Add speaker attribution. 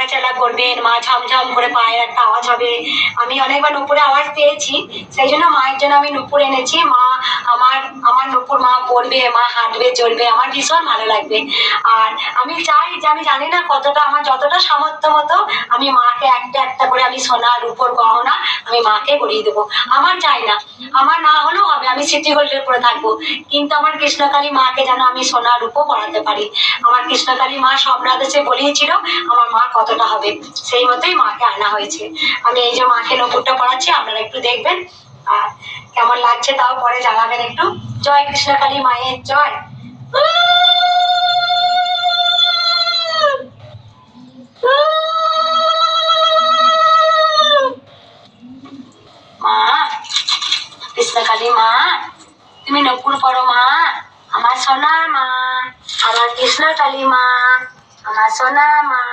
Speaker 1: হাঁটাচলা করবেন, মা ঝমঝম করে পায়ের একটা আওয়াজ হবে। আমি অনেকবার নুপুরে আওয়াজ পেয়েছি, সেই জন্য মায়ের জন্য আমি নুপুর এনেছি। মা আমার আমার নুপুর মা পরবে, মা হাঁটবে চলবে, আমার ভীষণ ভালো লাগবে। আর আমি চাই যে, আমি জানি না কতটা, আমার যতটা সামর্থ্য মতো আমি মাকে একটা একটা করে আমি সোনা রূপোর গহনা আমি মাকে গড়িয়ে দেবো। আমার চাই না, আমার না হলেও হবে, আমি সিটি গোল্ডের পরে থাকবো, কিন্তু আমার কৃষ্ণকালী মাকে যেন আমি সোনা রূপো পরাতে পারি। আমার কৃষ্ণকালী মা স্বপ্নাদেশে বলিয়েছিল আমার মা কতটা হবে, সেই মতোই মাকে আনা হয়েছে। আমি এই যে মাকে নপুরটা পড়াচ্ছি, আপনারা একটু দেখবেন আর কেমন লাগছে তাও পরে জানাবেন একটু। জয় কৃষ্ণকালী মায়ের জয়। মা কৃষ্ণকালী মা, তুমি নপুর পড়ো মা, আমার সোনা মা, আমার কৃষ্ণকালী মা, আমার সোনা মা।